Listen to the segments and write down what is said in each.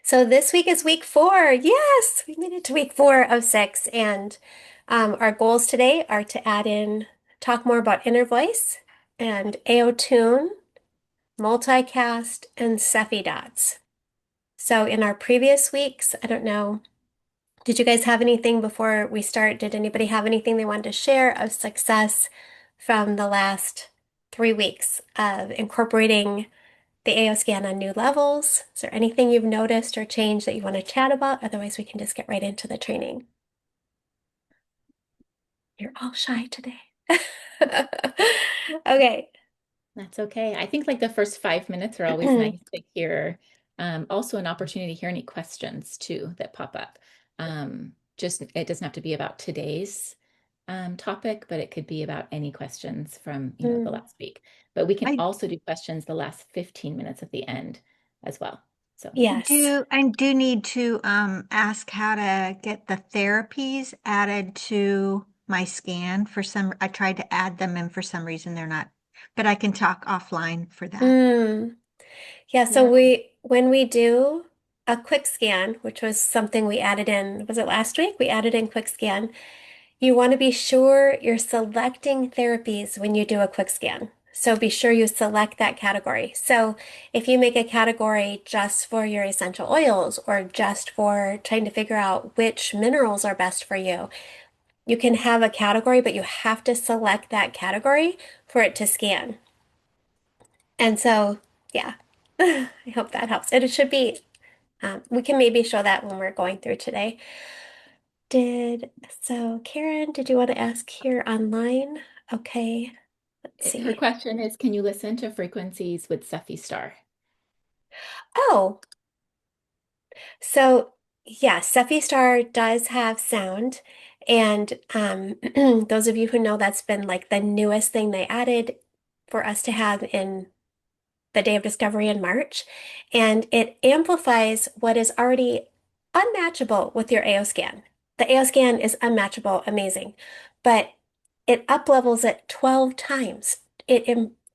So this week is week 4. Yes, we made it to week 4 of 6. And our goals today are to add in, talk more about inner voice and AO tune, multicast, and Cephi dots. So in our previous weeks, I don't know, did you guys have anything before we start? Did anybody have anything they wanted to share of success from the last 3 weeks of incorporating the AO scan on new levels? Is there anything you've noticed or changed that you want to chat about? Otherwise, we can just get right into the training. You're all shy today. Okay. That's okay. I think like the first 5 minutes are always nice to hear. Also an opportunity to hear any questions too that pop up. Just it doesn't have to be about today's topic, but it could be about any questions from, the Mm, last week. But we can I also do questions the last 15 minutes at the end as well. So yes. I do need to ask how to get the therapies added to my scan. I tried to add them and for some reason they're not, but I can talk offline for that. Mm. Yeah, so yeah, when we do a quick scan, which was something we added in, was it last week? We added in quick scan. You want to be sure you're selecting therapies when you do a quick scan. So be sure you select that category. So if you make a category just for your essential oils or just for trying to figure out which minerals are best for you, you can have a category, but you have to select that category for it to scan. And so, yeah, I hope that helps. And it should be, we can maybe show that when we're going through today. So Karen, did you want to ask here online? Okay, let's her see. question is, can you listen to frequencies with Cephi Star? Oh, so yeah, Cephi Star does have sound. And those of you who know, that's been like the newest thing they added for us to have in the day of discovery in March. And it amplifies what is already unmatchable with your AO scan. The AO scan is unmatchable, amazing, but it up levels it 12 times.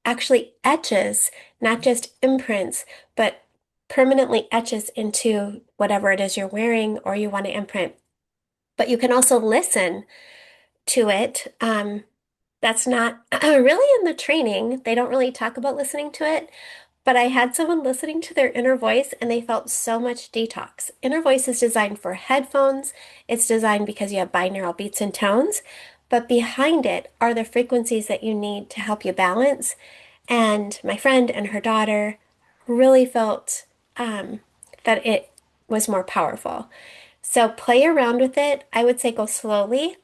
Actually etches, not just imprints, but permanently etches into whatever it is you're wearing or you want to imprint. But you can also listen to it. That's not really in the training. They don't really talk about listening to it, but I had someone listening to their inner voice and they felt so much detox. Inner voice is designed for headphones. It's designed because you have binaural beats and tones, but behind it are the frequencies that you need to help you balance. And my friend and her daughter really felt that it was more powerful. So play around with it. I would say go slowly.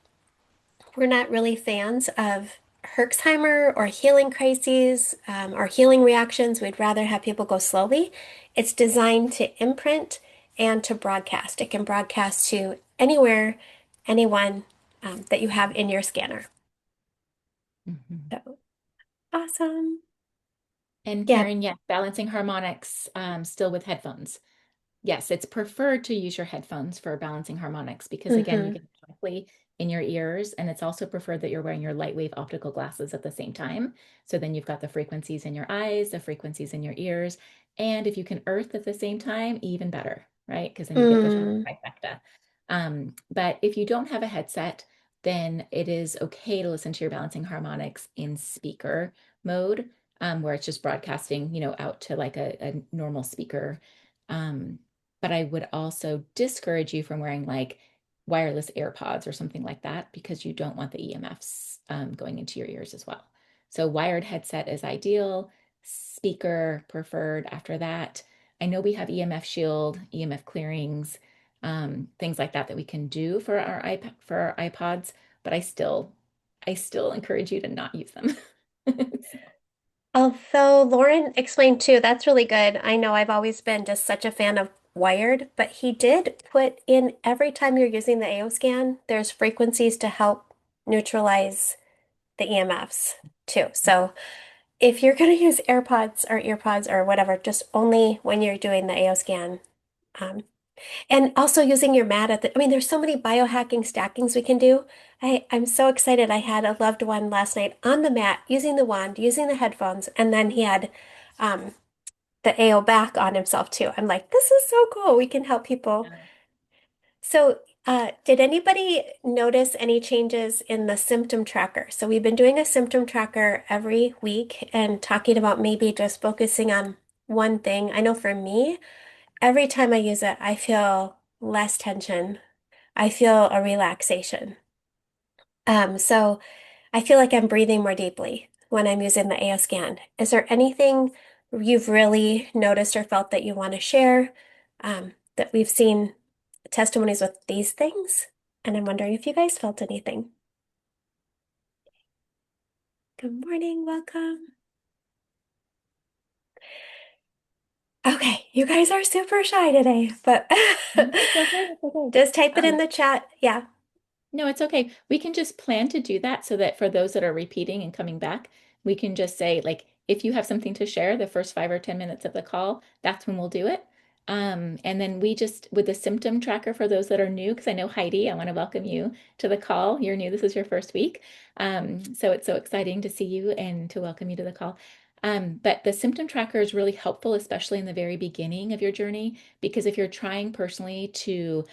We're not really fans of Herxheimer or healing crises or healing reactions. We'd rather have people go slowly. It's designed to imprint and to broadcast. It can broadcast to anywhere, anyone that you have in your scanner. Mhm. So awesome. And Yeah. Karen, yes, balancing harmonics, still with headphones. Yes, it's preferred to use your headphones for balancing harmonics because again, you Hmm. get it directly in your ears, and it's also preferred that you're wearing your light wave optical glasses at the same time. So then you've got the frequencies in your eyes, the frequencies in your ears, and if you can earth at the same time, even better, right? Because then you get the Mm. trifecta. But if you don't have a headset, then it is okay to listen to your balancing harmonics in speaker mode, where it's just broadcasting, out to like a normal speaker. Um, but I would also discourage you from wearing like wireless AirPods or something like that because you don't want the EMFs going into your ears as well. So wired headset is ideal, speaker preferred after that. I know we have EMF shield, EMF clearings, things like that that we can do for our iPods, but I still encourage you to not use them. Although Lauren explained too, that's really good. I know I've always been just such a fan of wired, but he did put in every time you're using the AO scan, there's frequencies to help neutralize the EMFs too. So if you're going to use AirPods or earpods or whatever, just only when you're doing the AO scan. Um, and also using your mat I mean, there's so many biohacking stackings we can do. I'm so excited. I had a loved one last night on the mat using the wand, using the headphones, and then he had um, the AO back on himself too. I'm like, this is so cool. We can help people. Yeah. So, did anybody notice any changes in the symptom tracker? So we've been doing a symptom tracker every week and talking about maybe just focusing on one thing. I know for me, every time I use it, I feel less tension. I feel a relaxation. So I feel like I'm breathing more deeply when I'm using the AO scan. Is there anything you've really noticed or felt that you want to share? That we've seen testimonies with these things, and I'm wondering if you guys felt anything. Good morning, welcome. Okay, you guys are super shy today, but No, it's okay. It's okay. just type it in Um, the chat. Yeah. No, it's okay. We can just plan to do that so that for those that are repeating and coming back, we can just say, like, if you have something to share the first 5 or 10 minutes of the call, that's when we'll do it. And then we just, with the symptom tracker for those that are new, because I know Heidi, I want to welcome you to the call. You're new, this is your first week. So it's so exciting to see you and to welcome you to the call. But the symptom tracker is really helpful, especially in the very beginning of your journey, because if you're trying personally to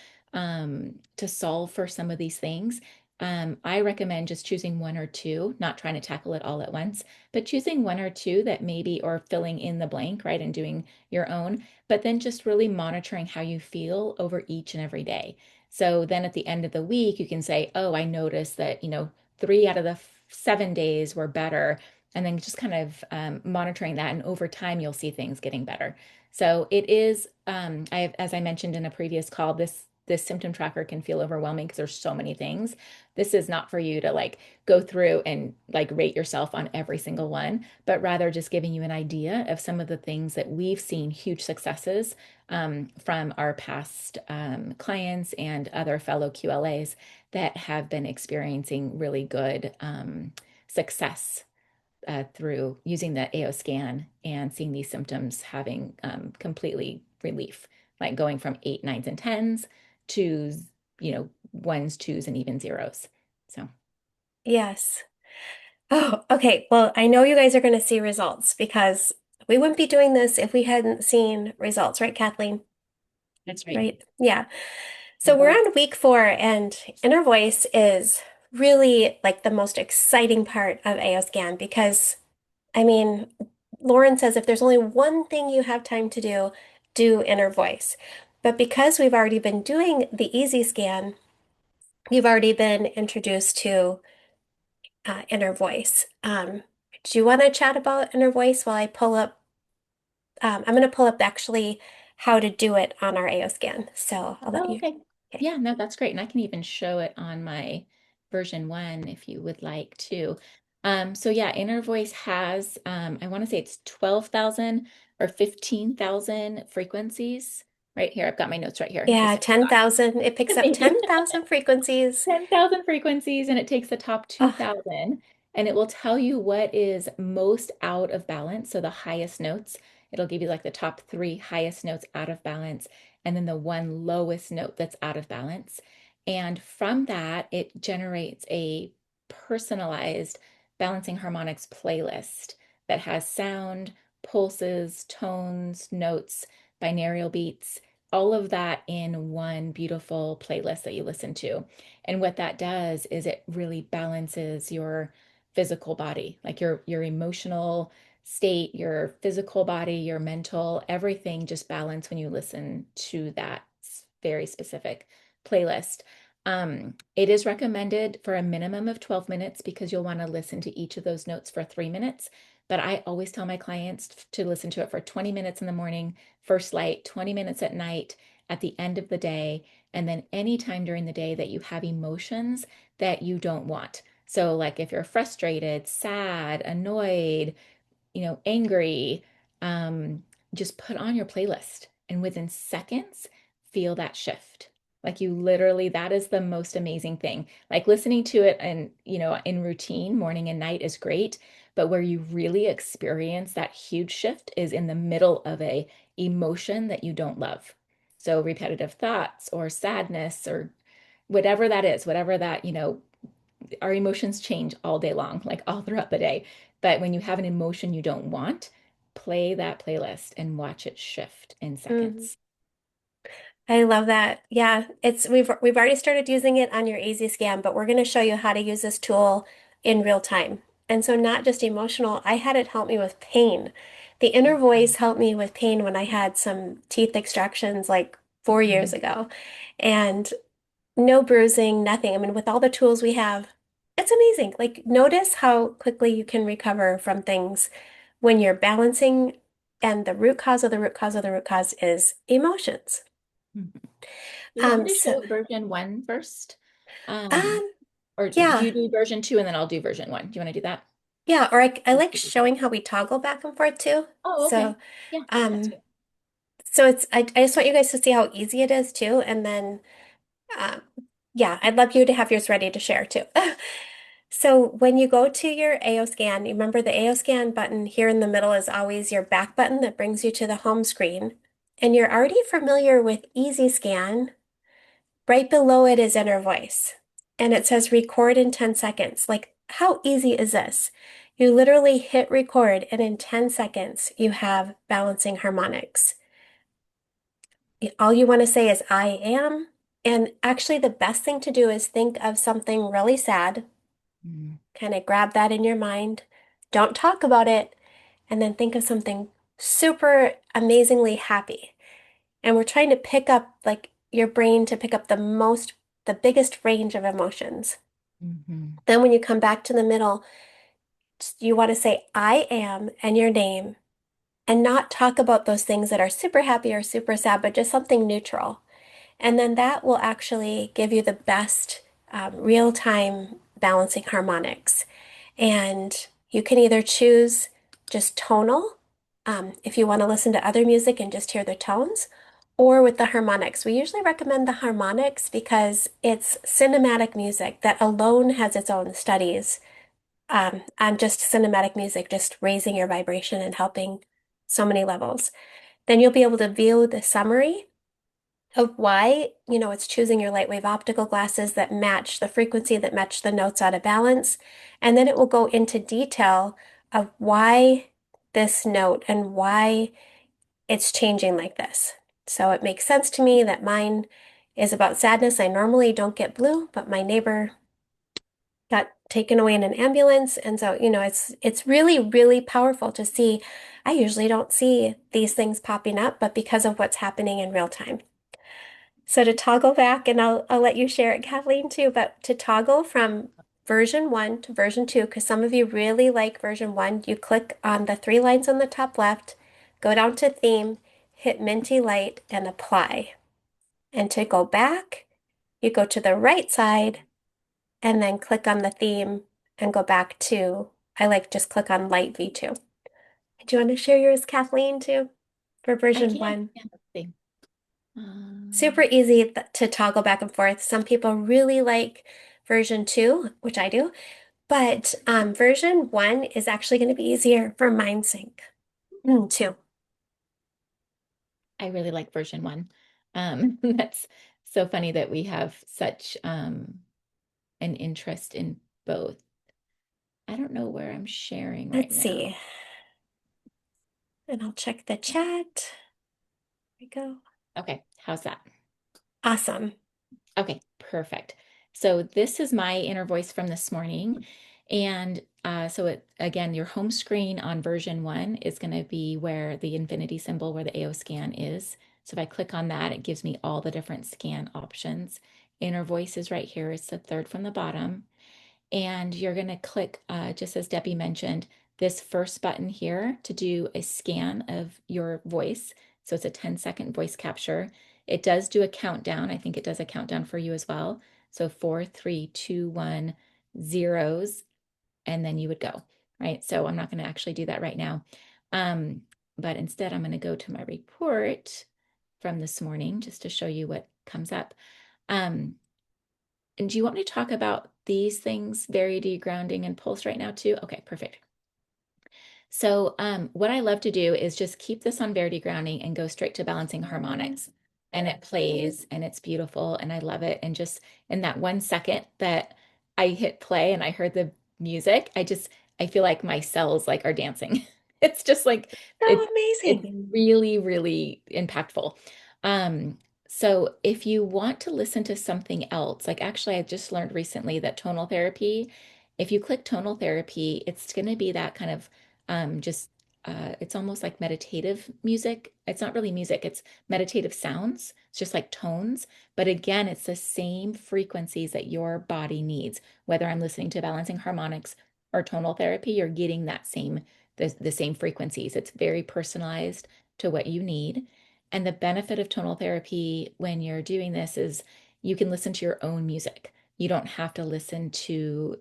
solve for some of these things, I recommend just choosing one or two, not trying to tackle it all at once, but choosing one or two that maybe, or filling in the blank, right, and doing your own, but then just really monitoring how you feel over each and every day. So then at the end of the week, you can say, oh, I noticed that, 3 out of the 7 days were better. And then just kind of monitoring that. And over time, you'll see things getting better. So it is, as I mentioned in a previous call, this symptom tracker can feel overwhelming because there's so many things. This is not for you to like go through and like rate yourself on every single one, but rather just giving you an idea of some of the things that we've seen huge successes from our past clients and other fellow QLAs that have been experiencing really good success through using the AO scan and seeing these symptoms having completely relief, like going from eight, nines, and tens to, ones, twos, and even zeros. So, Yes. Oh, okay. Well, I know you guys are going to see results because we wouldn't be doing this if we hadn't seen results, right, Kathleen? that's right. Right? Yeah. So we're on week 4, and inner voice is really like the most exciting part of AO scan because, I mean, Lauren says if there's only one thing you have time to do, do inner voice. But because we've already been doing the easy scan, you've already been introduced to inner voice. Do you want to chat about inner voice while I pull up? I'm going to pull up actually how to do it on our AO scan. So I'll let Oh, you. okay. Okay. Yeah, no, that's great. And I can even show it on my version 1 if you would like to. So yeah, Inner Voice has, I want to say it's 12,000 or 15,000 frequencies. Right here, I've got my notes right here. Yeah, Just 10,000. It picks up thank you. 10,000 frequencies. 10,000 frequencies and it takes the top Oh, 2,000 and it will tell you what is most out of balance. So the highest notes, it'll give you like the top 3 highest notes out of balance and then the one lowest note that's out of balance. And from that, it generates a personalized balancing harmonics playlist that has sound, pulses, tones, notes, binaural beats, all of that in one beautiful playlist that you listen to. And what that does is it really balances your physical body, like your emotional state, your physical body, your mental, everything just balance when you listen to that very specific playlist. It is recommended for a minimum of 12 minutes because you'll want to listen to each of those notes for 3 minutes. But I always tell my clients to listen to it for 20 minutes in the morning, first light, 20 minutes at night, at the end of the day, and then anytime during the day that you have emotions that you don't want. So, like if you're frustrated, sad, annoyed, angry, um, just put on your playlist and within seconds, feel that shift. Like you literally, that is the most amazing thing. Like listening to it and, in routine, morning and night is great. But where you really experience that huge shift is in the middle of a emotion that you don't love. So repetitive thoughts or sadness or whatever that is, whatever that, our emotions change all day long, like all throughout the day. But when you have an emotion you don't want, play that playlist and watch it shift in Mm. seconds. I love that. Yeah, it's we've already started using it on your AZ scan, but we're going to show you how to use this tool in real time. And so not just emotional, I had it help me with pain. The inner voice helped me with pain when I had some teeth extractions like 4 years Mhm. ago. And no bruising, nothing. I mean, with all the tools we have, it's amazing. Like notice how quickly you can recover from things when you're balancing and the root cause of the root cause of the root cause is emotions. Mhm. You want me to So show version one first? Um, Um, or yeah, you do version two and then I'll do version one. Do you want to do that? yeah, or I like showing how we toggle back and forth too. Oh, So, okay. Yeah, that's um, good. so I just want you guys to see how easy it is too, and then um, yeah, I'd love you to have yours ready to share too. So when you go to your AO scan, you remember the AO scan button here in the middle is always your back button that brings you to the home screen, and you're already familiar with Easy Scan. Right below it is Inner Voice, and it says record in 10 seconds. Like, how easy is this? You literally hit record, and in 10 seconds, you have balancing harmonics. All you want to say is, I am. And actually, the best thing to do is think of something really sad, Mm, kind of grab that in your mind. Don't talk about it, and then think of something super amazingly happy. And we're trying to pick up, like, your brain to pick up the biggest range of emotions. mhm, Then when you come back to the middle, you want to say, I am, and your name, and not talk about those things that are super happy or super sad, but just something neutral. And then that will actually give you the best real-time balancing harmonics. And you can either choose just tonal, if you want to listen to other music and just hear the tones, or with the harmonics. We usually recommend the harmonics because it's cinematic music that alone has its own studies on just cinematic music, just raising your vibration and helping so many levels. Then you'll be able to view the summary of why, it's choosing your lightwave optical glasses that match the frequency, that match the notes out of balance. And then it will go into detail of why this note and why it's changing like this. So it makes sense to me that mine is about sadness. I normally don't get blue, but my neighbor got taken away in an ambulance. And so, it's really, really powerful to see. I usually don't see these things popping up, but because of what's happening in real time. So to toggle back, and I'll let you share it, Kathleen, too, but to toggle from version one to version two, because some of you really like version one, you click on the three lines on the top left, go down to theme, hit Minty Light, and apply. And to go back, you go to the right side and then click on the theme and go back to, I like just click on Light V2. Do you want to share yours, Kathleen, too, for I version can. one? Yeah, let's see. Super easy to toggle back and forth. Some people really like version two, which I do, but version one is actually going to be easier for MindSync too. I really like version one. That's so funny that we have such an interest in both. I don't know where I'm sharing right Let's now. see. And I'll check the chat. There we go. Okay, how's that? Awesome. Okay, perfect. So this is my inner voice from this morning. And so again, your home screen on version one is going to be where the infinity symbol, where the AO scan is. So if I click on that, it gives me all the different scan options. Inner voice is right here. It's the third from the bottom. And you're going to click, just as Debbie mentioned, this first button here to do a scan of your voice. So it's a 10-second voice capture. It does do a countdown. I think it does a countdown for you as well. So 4, 3, 2, 1, zeros, and then you would go, right? So I'm not going to actually do that right now. But instead, I'm going to go to my report from this morning just to show you what comes up. Um, and do you want me to talk about these things, Verity, grounding, and pulse right now too? Okay, perfect. So what I love to do is just keep this on Verity grounding and go straight to balancing harmonics. And it plays and it's beautiful and I love it. And just in that 1 second that I hit play and I heard the music, I feel like my cells like are dancing. It's just like So it's amazing. really, really impactful. Um, so if you want to listen to something else, like actually I just learned recently that tonal therapy, if you click tonal therapy, it's going to be that kind of just it's almost like meditative music. It's not really music, it's meditative sounds. It's just like tones. But again, it's the same frequencies that your body needs. Whether I'm listening to balancing harmonics or tonal therapy, you're getting that same the same frequencies. It's very personalized to what you need. And the benefit of tonal therapy when you're doing this is you can listen to your own music. You don't have to listen to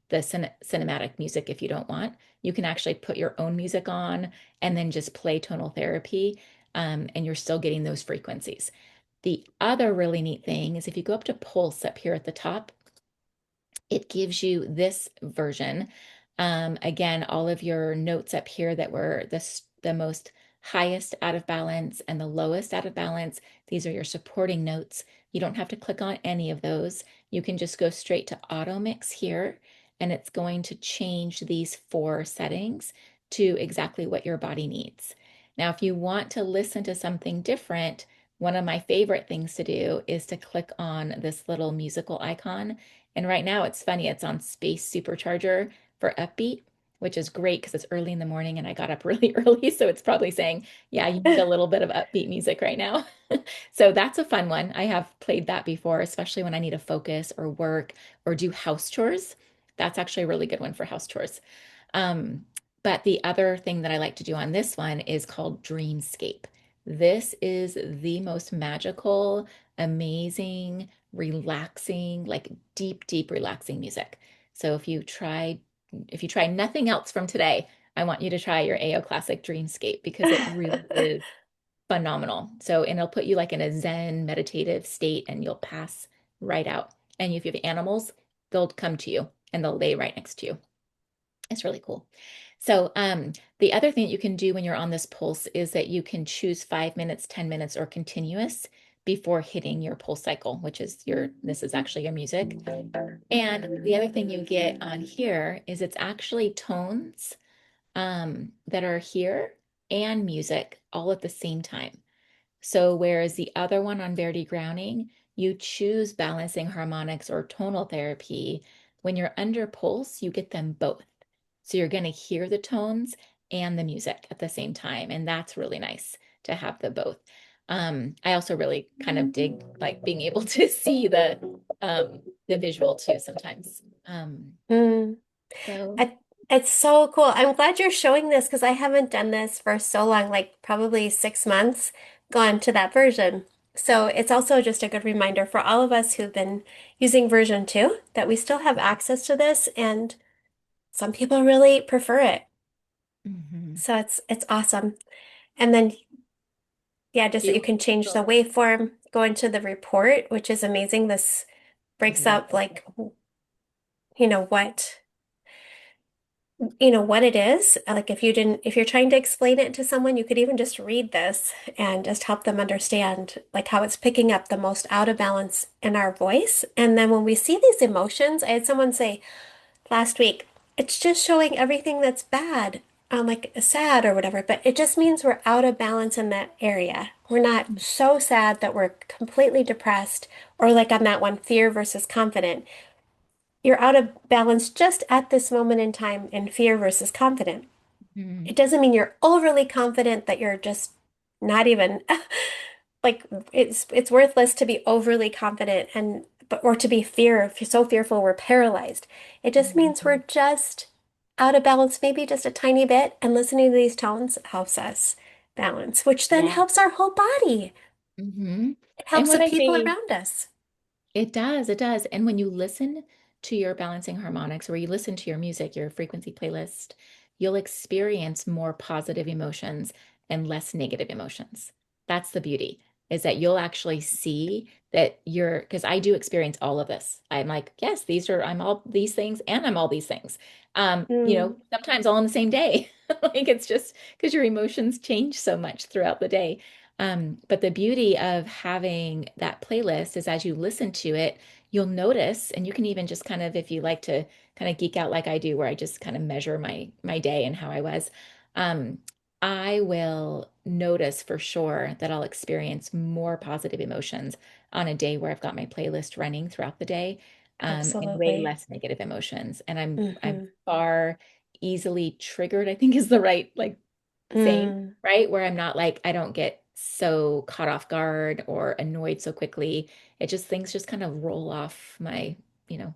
the cinematic music if you don't want. You can actually put your own music on and then just play tonal therapy, and you're still getting those frequencies. The other really neat thing is if you go up to Pulse up here at the top, it gives you this version. Again, all of your notes up here that were the most highest out of balance and the lowest out of balance, these are your supporting notes. You don't have to click on any of those. You can just go straight to auto mix here, and it's going to change these four settings to exactly what your body needs. Now, if you want to listen to something different, one of my favorite things to do is to click on this little musical icon, and right now it's funny, it's on Space Supercharger for upbeat, which is great because it's early in the morning and I got up really early. So it's probably saying, yeah, you need a little bit of upbeat music right now. So that's a fun one. I have played that before, especially when I need to focus or work or do house chores. That's actually a really good one for house chores. Um, but the other thing that I like to do on this one is called Dreamscape. This is the most magical, amazing, relaxing, like deep, deep relaxing music. So if you try nothing else from today, I want you to try your AO Classic Dreamscape because it really is phenomenal. So, and it'll put you like in a Zen meditative state and you'll pass right out. And if you have animals, they'll come to you and they'll lay right next to you. It's really cool. So, the other thing that you can do when you're on this pulse is that you can choose 5 minutes, 10 minutes, or continuous before hitting your pulse cycle, which is this is actually your music. And the other thing you get on here is it's actually tones that are here and music all at the same time. So whereas the other one on Verdi Grounding, you choose balancing harmonics or tonal therapy, when you're under pulse, you get them both. So you're going to hear the tones and the music at the same time. And that's really nice to have the both. I also really kind of dig like being able to see the visual too sometimes. Mm. So I, it's so cool. I'm glad you're showing this because I haven't done this for so long, like probably 6 months, gone to that version. So it's also just a good reminder for all of us who've been using version 2 that we still have access to this, and some people really prefer it. mhm. So it's awesome. And then yeah, just Do that you you can change the waveform, go into the report, which is amazing. This breaks love up this? like you know what what it is. Like if you're trying to explain it to someone, you could even just read this and just help them understand like how it's picking up the most out of balance in our voice. And then when we see these emotions, I had someone say last week, it's just showing everything that's bad, like sad or whatever, but it just means we're out of balance in that area. We're not so sad that we're completely depressed, or like on that one, fear versus confident. You're out of balance just at this moment in time in fear versus confident. It Mhm. doesn't mean you're overly confident that you're just not even like it's worthless to be overly confident and but or to be so fearful we're paralyzed. It just means we're Mhm. just out of balance, maybe just a tiny bit, and listening to these tones helps us balance, which then Yeah. helps our whole body. Hmm. It And helps the what I people say, around us. it does, it does. And when you listen to your balancing harmonics or you listen to your music, your frequency playlist, you'll experience more positive emotions and less negative emotions. That's the beauty, is that you'll actually see that because I do experience all of this. I'm like, yes, I'm all these things and I'm all these things. Mm, Sometimes all in the same day. Like it's just because your emotions change so much throughout the day. But the beauty of having that playlist is as you listen to it, you'll notice, and you can even just kind of, if you like to kind of geek out like I do, where I just kind of measure my day and how I was. um, I will notice for sure that I'll experience more positive emotions on a day where I've got my playlist running throughout the day, and way Absolutely. less negative emotions. And I'm Hmm. far easily triggered, I think is the right like saying, Mm, right? Where I'm not like I don't get so caught off guard or annoyed so quickly. It just things just kind of roll off my,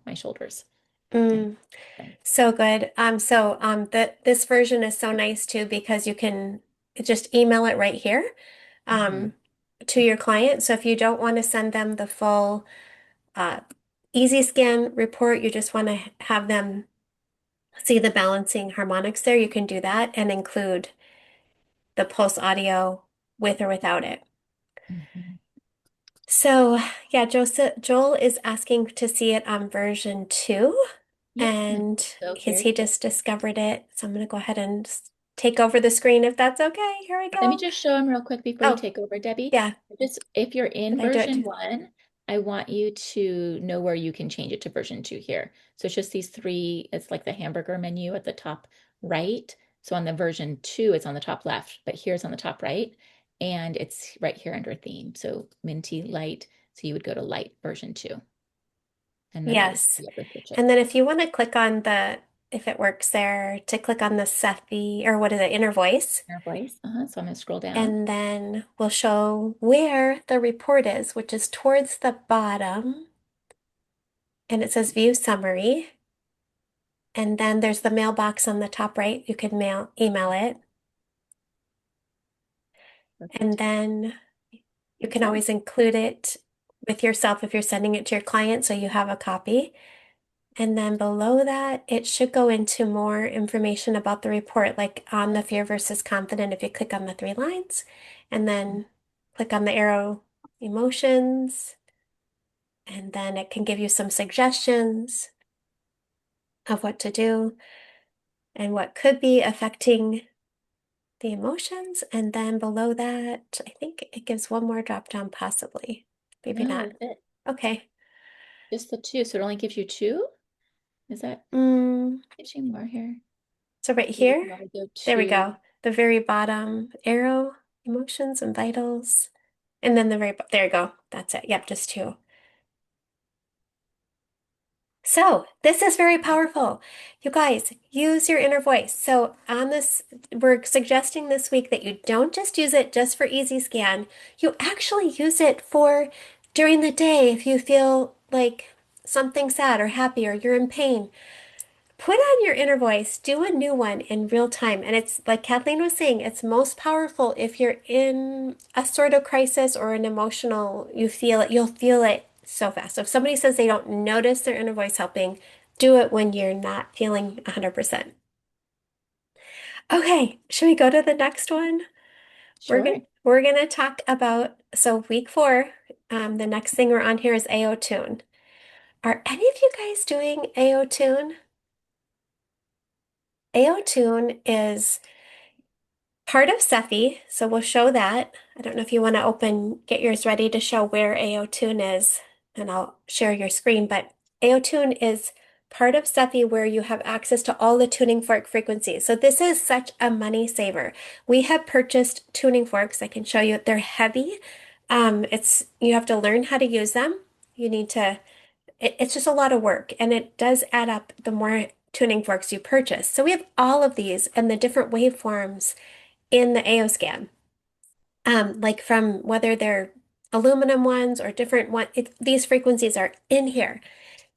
my shoulders. And mm. So good. This version is so nice too because you can just email it right here Mhm. um, to your client. So if you don't want to send them the full uh, easy scan report, you just want to have them see the balancing harmonics there, you can do that and include the pulse audio with or without it. Mhm. So yeah, Joel is asking to see it on version 2. Yep. And So because here's he just discovered it. So I'm going to go ahead and take over the screen if that's okay. Here we Let me go. just show them real quick before you Oh, take over, Debbie. yeah. Just if you're in Can I do it version too? 1, I want you to know where you can change it to version 2 here. So it's just these three, it's like the hamburger menu at the top right. So on the version 2, it's on the top left, but here's on the top right. And it's right here under theme. So minty light. So you would go to light version 2. And then that would Yes. be able to switch it. And then if you want to click on if it works there, to click on the Cephi, or what is it, inner voice, Inner voice. So I'm going to scroll down. and then we'll show where the report is, which is towards the bottom. And it says view summary. And then there's the mailbox on the top right. You could email it. And Perfect. then you can Awesome. always include it with yourself if you're sending it to your client so you have a copy. And then below that, it should go into more information about the report, like on the fear versus confident, if you click on the 3 lines and then click on the arrow emotions, and then it can give you some suggestions of what to do and what could be affecting the emotions. And then below that, I think it gives one more drop down, possibly. Maybe No, not. that's it. Okay. Just the two. So it only gives you two? Is that Mm, gives you more here? so right So you here, can only go there we to go. The very bottom arrow, emotions and vitals. And then there you go. That's it. Yep, just 2. So this is very powerful. You guys, use your inner voice. So on this, we're suggesting this week that you don't just use it just for easy scan. You actually use it for during the day if you feel like something sad or happy or you're in pain. Put on your inner voice, do a new one in real time. And it's like Kathleen was saying, it's most powerful if you're in a sort of crisis or an emotional, you'll feel it so fast. So if somebody says they don't notice their inner voice helping, do it when you're not feeling 100%. Okay, should we go to the next one? sure. We're gonna talk about, so week 4, the next thing we're on here is AO Tune. Are any of you guys doing AO Tune? AO Tune is part of Cephi, so we'll show that. I don't know if you want to get yours ready to show where AO Tune is, and I'll share your screen, but AO Tune is part of Cephi where you have access to all the tuning fork frequencies. So this is such a money saver. We have purchased tuning forks. I can show you. They're heavy. You have to learn how to use them. You need to, it's just a lot of work, and it does add up the more tuning forks you purchase. So we have all of these and the different waveforms in the AO scan, like from whether they're aluminum ones or different these frequencies are in here.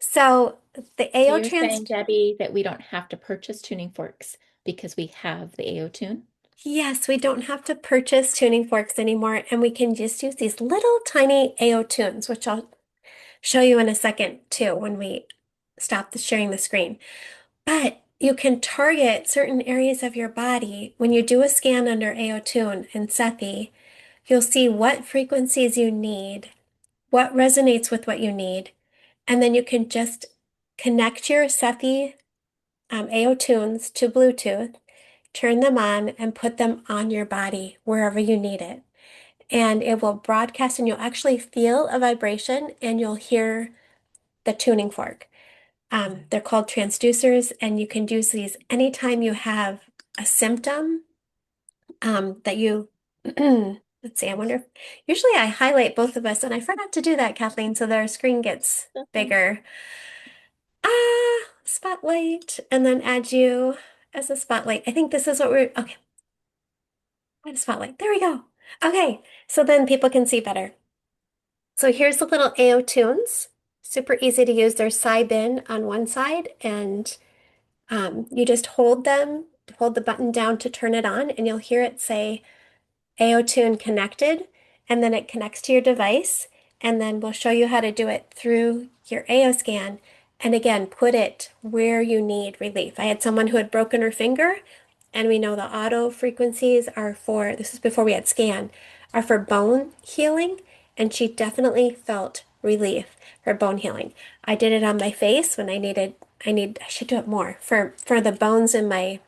So the So AO you're saying, Debbie, that we don't have to purchase tuning forks because we have the AO tune? yes, we don't have to purchase tuning forks anymore, and we can just use these little tiny AO tunes, which I'll show you in a second too when we stop sharing the screen. But you can target certain areas of your body when you do a scan under AO tune and Cephi. You'll see what frequencies you need, what resonates with what you need, and then you can just connect your Cephi AO tunes to Bluetooth, turn them on, and put them on your body wherever you need it. And it will broadcast, and you'll actually feel a vibration and you'll hear the tuning fork. They're called transducers, and you can use these anytime you have a symptom that you, let's see, I wonder if, usually I highlight both of us, and I forgot to do that, Kathleen, so their screen gets Okay. bigger. Spotlight, and then add you as a spotlight. I think this is what okay, add a spotlight. There we go. Okay, so then people can see better. So here's the little AO tunes. Super easy to use. There's side bin on one side, and you just hold them, hold the button down to turn it on, and you'll hear it say AO tune connected, and then it connects to your device, and then we'll show you how to do it through your AO scan. And again, put it where you need relief. I had someone who had broken her finger, and we know the auto frequencies are for, this is before we had scan, are for bone healing, and she definitely felt relief for bone healing. I did it on my face when I should do it more for the bones in my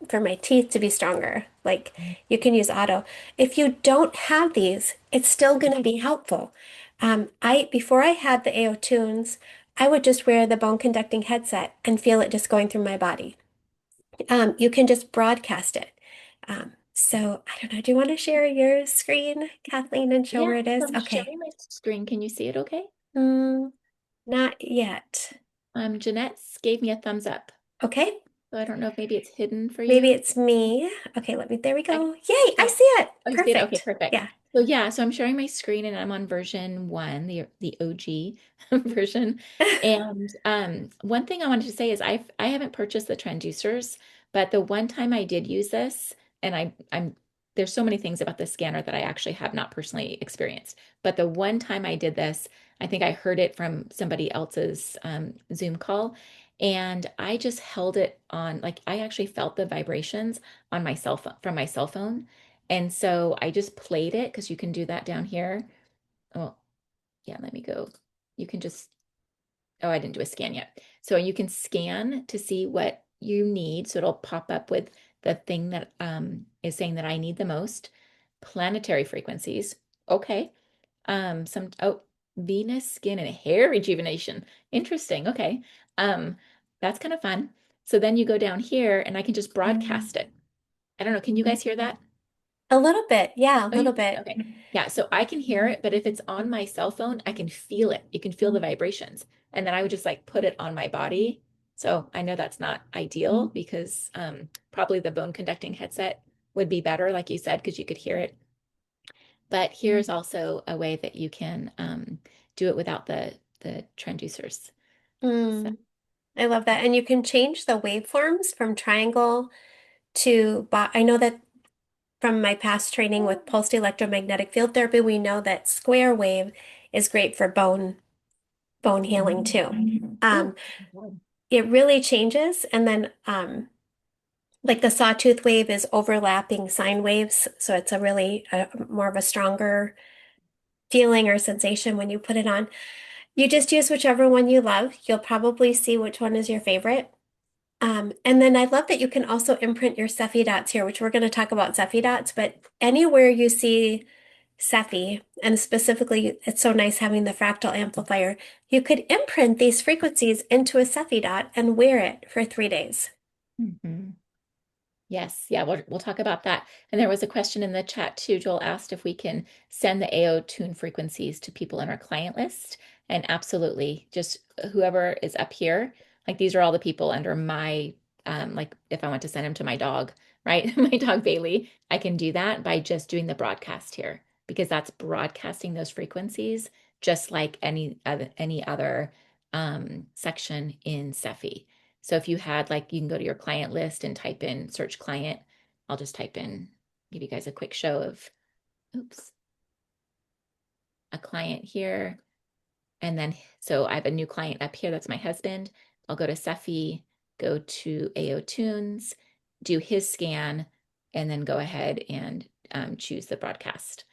for my teeth to be stronger. Like you can use auto. If you don't have these, it's still going to be helpful. I before I had the AO tunes, I would just wear the bone conducting headset and feel it just going through my body. You can just broadcast it. So I don't know. Do you want to share your screen, Kathleen, and show Yeah, where it so is? I'm Okay. sharing my screen. Can you see it okay? Mm, not yet. Jeanette gave me a thumbs up. Okay. So I don't know if maybe it's hidden for Maybe you. it's me. Okay, there we I, go. Yay, I so, see it. oh, you see it? Okay, Perfect. perfect. Yeah. So yeah, so I'm sharing my screen and I'm on version 1, the OG version. And one thing I wanted to say is I haven't purchased the transducers, but the one time I did use this, and I'm there's so many things about the scanner that I actually have not personally experienced. But the one time I did this, I think I heard it from somebody else's Zoom call, and I just held it on, like I actually felt the vibrations on my cell phone from my cell phone. And so I just played it because you can do that down here. Oh, yeah, let me go. You can just, oh, I didn't do a scan yet. So you can scan to see what you need. So it'll pop up with the thing that is saying that I need the most. Planetary frequencies. Okay. Oh, Venus skin and hair rejuvenation. Interesting. Okay. Um, that's kind of fun. So then you go down here and I can just broadcast it. I don't know. Can you guys hear that? A little bit. Yeah, a Oh, you little can? bit. Okay. Yeah, so I can hear it, but if it's on my cell phone, I can feel it. You can feel the vibrations. And then I would just like put it on my body. So I know that's not ideal because probably the bone conducting headset would be better, like you said, because you could hear it. But here's also a way that you can do it without the transducers. So, Mm, I love that. And you can change the waveforms from triangle to I know that from my past training with pulsed electromagnetic field therapy, we know that square wave is great for bone healing too. ooh, It really changes, and then like the sawtooth wave is overlapping sine waves, so it's a really more of a stronger feeling or sensation when you put it on. You just use whichever one you love. You'll probably see which one is your favorite. And then I love that you can also imprint your Cephi dots here, which we're going to talk about Cephi dots, but anywhere you see Cephi, and specifically, it's so nice having the fractal amplifier, you could imprint these frequencies into a Cephi dot and wear it for 3 days. mhm. Yes, yeah, we'll talk about that. And there was a question in the chat too. Joel asked if we can send the AO tune frequencies to people in our client list. And absolutely, just whoever is up here, like these are all the people under my like if I want to send them to my dog, right? My dog Bailey, I can do that by just doing the broadcast here because that's broadcasting those frequencies just like any other section in Cephi. So if you had like, you can go to your client list and type in search client. I'll just type in, give you guys a quick show of, oops, a client here. And then, so I have a new client up here. That's my husband. I'll go to Cephi, go to AO Tunes, do his scan, and then go ahead and choose the broadcast.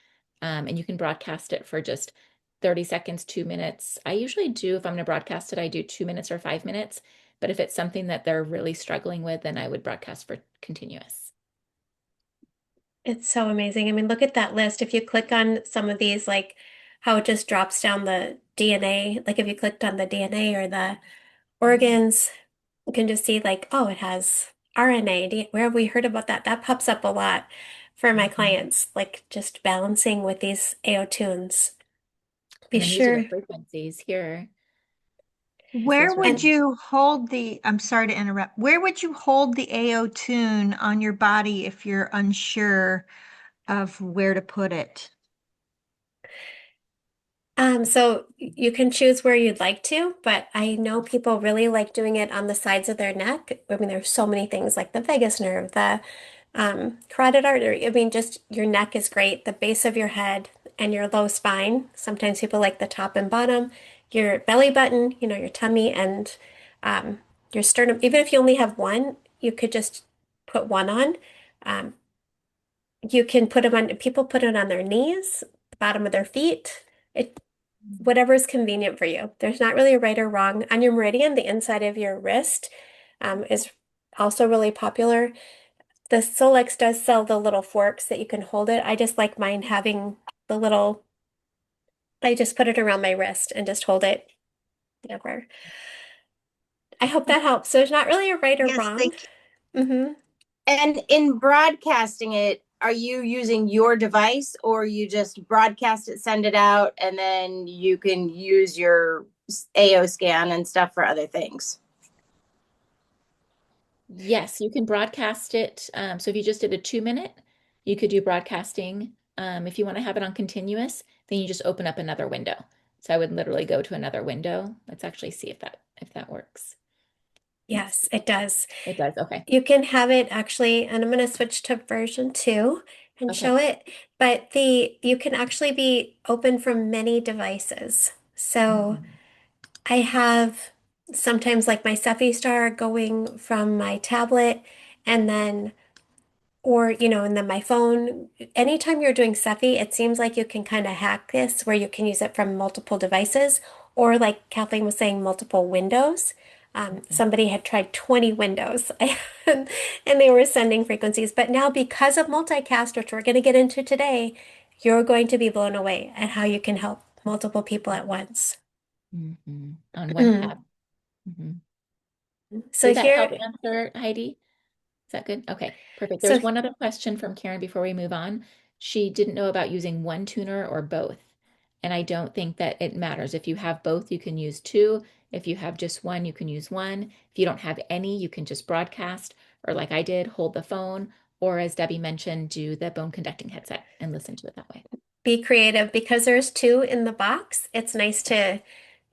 And you can broadcast it for just 30 seconds, 2 minutes. I usually do, if I'm going to broadcast it, I do 2 minutes or 5 minutes. But if it's something that they're really struggling with, then I would broadcast for continuous. It's so amazing. I mean, look at that list. If you click on some of these, like how it just drops down the DNA, like if you clicked on the DNA or the organs, you can just see like, oh, it has RNA. Where have we heard about that? That pops up a lot. for my Mhm. clients, like just balancing with these AO tunes. Be And then these are the sure. frequencies here. This Where feels would And really, you hold the, I'm sorry to interrupt, where would you hold the AO tune on your body if you're unsure of where to put it? so you can choose where you'd like to, but I know people really like doing it on the sides of their neck. I mean, there's so many things like the vagus nerve, the carotid artery. I mean, just your neck is great, the base of your head and your low spine. Sometimes people like the top and bottom, your belly button, your tummy and um, your sternum. Even if you only have one, you could just put one on. Um, you can put them on, people put it on their knees, the bottom of their feet. It Whatever is convenient for you. There's not really a right or wrong. On your meridian, the inside of your wrist is also really popular. The Solex does sell the little forks that you can hold it. I just like mine having the little, I just put it around my wrist and just hold it. Never. I hope that helps. So there's not really a right or Yes, wrong. thank you. hmm And in broadcasting it, are you using your device or you just broadcast it, send it out, and then you can use your AO scan and stuff for other things? yes, you can broadcast it. So if you just did a 2 minute, you could do broadcasting. If you want to have it on continuous, then you just open up another window. So I would literally go to another window. Let's actually see if that works. Let's Yes, it does. It does. Okay. You can have it actually, and I'm going to switch to version 2 and Okay. show it, but you can actually be open from many devices. So Mhm. I have sometimes like my Cephi Star going from my tablet and then and then my phone. Anytime you're doing Cephi, it seems like you can kind of hack this where you can use it from multiple devices or like Kathleen was saying, multiple windows. Mhm. Somebody had tried 20 windows and they were sending frequencies. But now because of multicast, which we're going to get into today, you're going to be blown away at how you can help multiple people at once. Mhm. On one tab. Mhm. So Does that help here, answer, Heidi? Is that good? Okay, perfect. so There's one other question from Karen before we move on. She didn't know about using one tuner or both. And I don't think that it matters. If you have both, you can use two. If you have just one, you can use one. If you don't have any, you can just broadcast, or like I did, hold the phone, or as Debbie mentioned, do the bone conducting headset and listen to it that way. be creative because there's two in the box. It's nice to,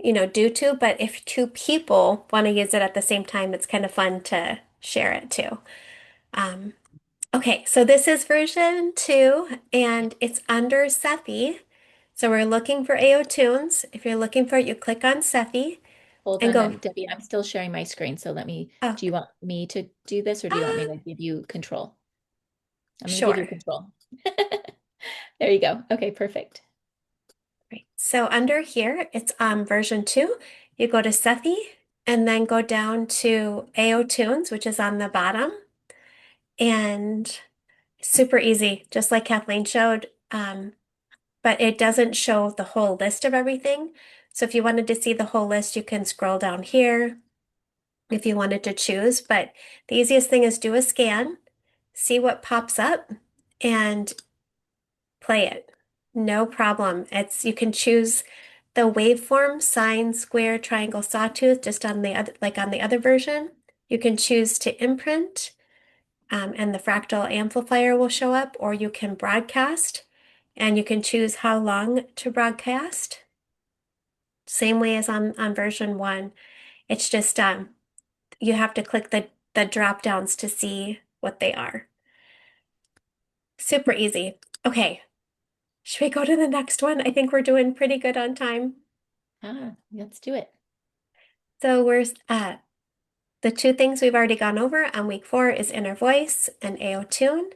do two, but if two people want to use it at the same time, it's kind of fun to share it too. Um, okay, so this is version 2 and it's under Cephi. So we're looking for AO tunes. If you're looking for it, you click on Cephi Hold and on, go, Debbie, I'm still sharing my screen. So oh, do you want me to do this or do you want me ah, to give you control? I'm going to give you sure. control. There you go. Okay, perfect. Right. So under here, it's version 2. You go to Cephi and then go down to AO tunes, which is on the bottom. And super easy, just like Kathleen showed. But it doesn't show the whole list of everything. So if you wanted to see the whole list, you can scroll down here if you wanted to choose. But the easiest thing is do a scan, see what pops up, and play it. No problem. You can choose the waveform, sine, square, triangle, sawtooth, just on the other, like on the other version. You can choose to imprint, and the fractal amplifier will show up, or you can broadcast, and you can choose how long to broadcast. Same way as on version 1. It's just you have to click the drop downs to see what they are. Super easy. Okay, should we go to the next one? I think we're doing pretty good on time. Let's do it. So the two things we've already gone over on week 4 is inner voice and AO tune.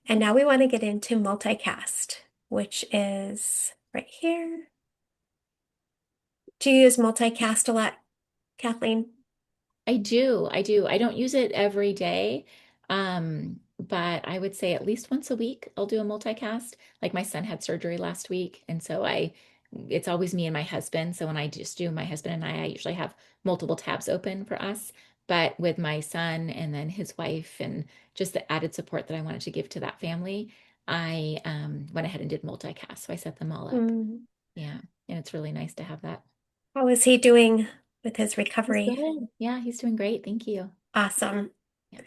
And now we want to get into multicast, which is right here. Do you use multicast a lot, Kathleen? I do. I do. I don't use it every day. But I would say at least once a week I'll do a multicast. Like my son had surgery last week, and so it's always me and my husband. So when I just do my husband and I usually have multiple tabs open for us. But with my son and then his wife and just the added support that I wanted to give to that family, I went ahead and did multicast. So I set them all up. Mm. Yeah. And it's really nice to have that. How is he doing with his He's recovery? good. Yeah, he's doing great. Thank you. Awesome. Yeah.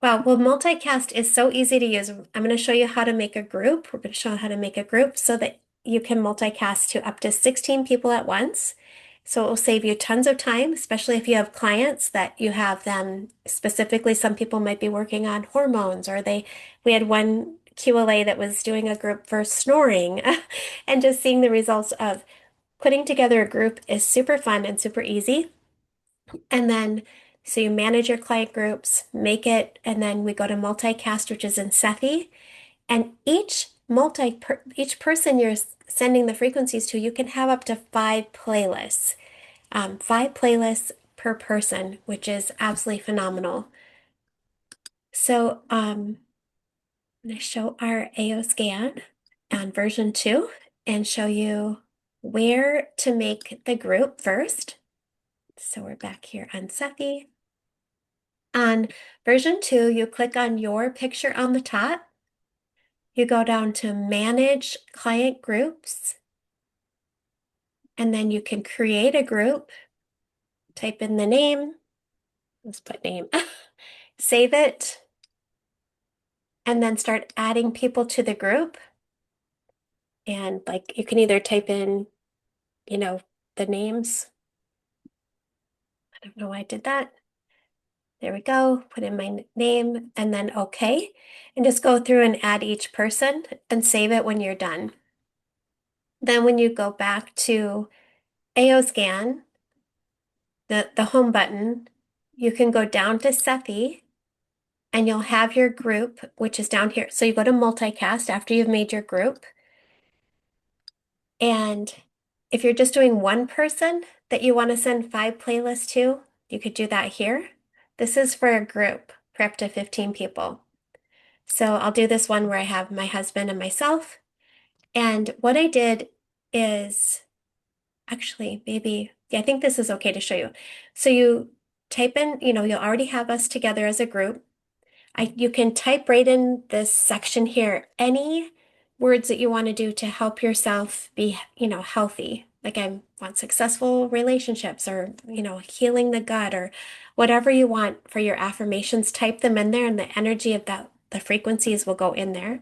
Wow, well, multicast is so easy to use. I'm going to show you how to make a group. We're going to show you how to make a group so that you can multicast to up to 16 people at once. So it will save you tons of time, especially if you have clients that you have them specifically. Some people might be working on hormones, or we had one QLA that was doing a group for snoring, and just seeing the results of putting together a group is super fun and super easy. And then, so you manage your client groups, make it, and then we go to multicast, which is in Sethi. And each person you're sending the frequencies to, you can have up to 5 playlists, 5 playlists per person, which is absolutely phenomenal. So, I'm going to show our AO scan on version 2 and show you where to make the group first. So we're back here on Sethi. On version 2, you click on your picture on the top. You go down to Manage Client Groups, and then you can create a group, type in the name, let's put name, save it, and then start adding people to the group. And like you can either type in, you know, the names. I don't know why I did that. There we go. Put in my name and then OK. And just go through and add each person and save it when you're done. Then when you go back to AO scan, the home button, you can go down to Sethi and you'll have your group, which is down here. So you go to multicast after you've made your group. And if you're just doing one person that you want to send 5 playlists to, you could do that here. This is for a group for up to 15 people. So I'll do this one where I have my husband and myself. And what I did is actually maybe, yeah, I think this is okay to show you. So you type in, you'll already have us together as a group. You can type right in this section here any words that you want to do to help yourself be, healthy. Like I want successful relationships or, healing the gut or whatever you want for your affirmations, type them in there and the energy of the frequencies will go in there.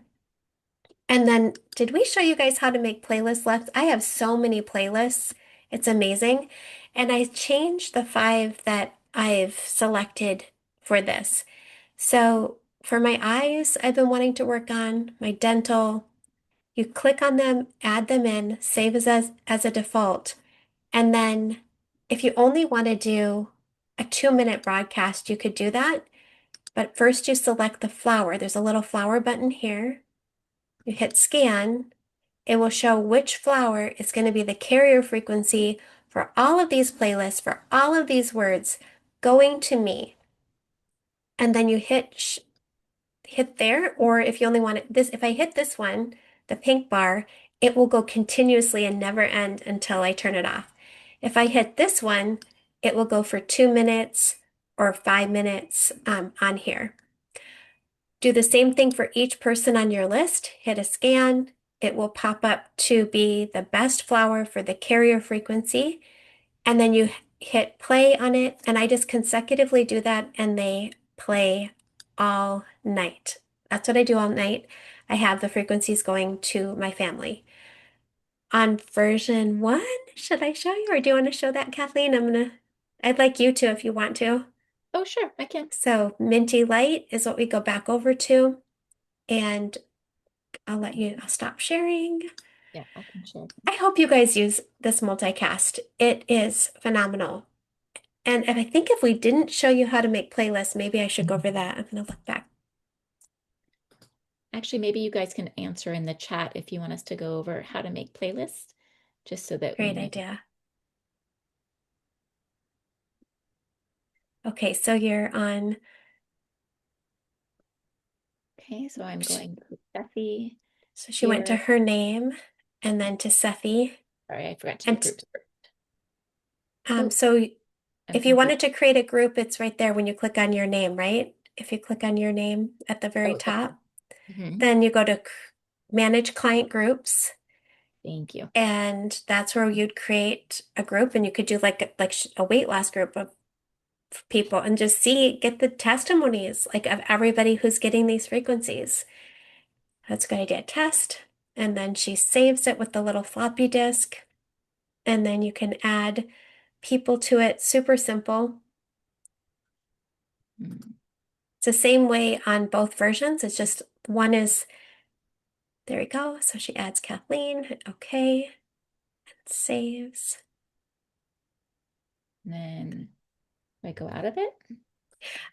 And then did we show you guys how to make playlist lists? I have so many playlists. It's amazing. And I changed the 5 that I've selected for this. So for my eyes, I've been wanting to work on my dental. You click on them, add them in, save as a default. And then if you only want to do a 2-minute broadcast, you could do that. But first you select the flower. There's a little flower button here. You hit scan. It will show which flower is going to be the carrier frequency for all of these playlists, for all of these words going to me. And then you hit there, or if you only want it, if I hit this one, the pink bar, it will go continuously and never end until I turn it off. If I hit this one, it will go for 2 minutes or 5 minutes on here. Do the same thing for each person on your list. Hit a scan. It will pop up to be the best flower for the carrier frequency. And then you hit play on it. And I just consecutively do that and they play all night. That's what I do all night. I have the frequencies going to my family. On version 1, should I show you or do you want to show that, Kathleen? I'd like you to if you want to. Oh, sure, I can. So Minty Light is what we go back over to. And I'll stop sharing. Yeah, I can share. I hope you guys use this multicast. It is phenomenal. And I think if we didn't show you how to make playlists, maybe I should go over that. I'm going to look back. Actually, maybe you guys can answer in the chat if you want us to go over how to make playlists, just so that we Great know. idea. Okay, so you're on. Okay, so I'm going to Sethi So she went to here. her name and then to Sethi. Sorry, I forgot to do And groups first. so I'm if you wanted confused. to create a group, it's right there when you click on your name, right? If you click on your name at the very Oh, okay. top, Mhm. then you go to manage client groups. Thank you. And that's where you'd create a group and you could do like a weight loss group of people and just get the testimonies like of everybody who's getting these frequencies. That's a good idea. Test. And then she saves it with the little floppy disk. And then you can add people to it. Super simple. Mm. It's the same way on both versions. It's just one is, there we go. So she adds Kathleen. Okay. Saves. And then I go out of it.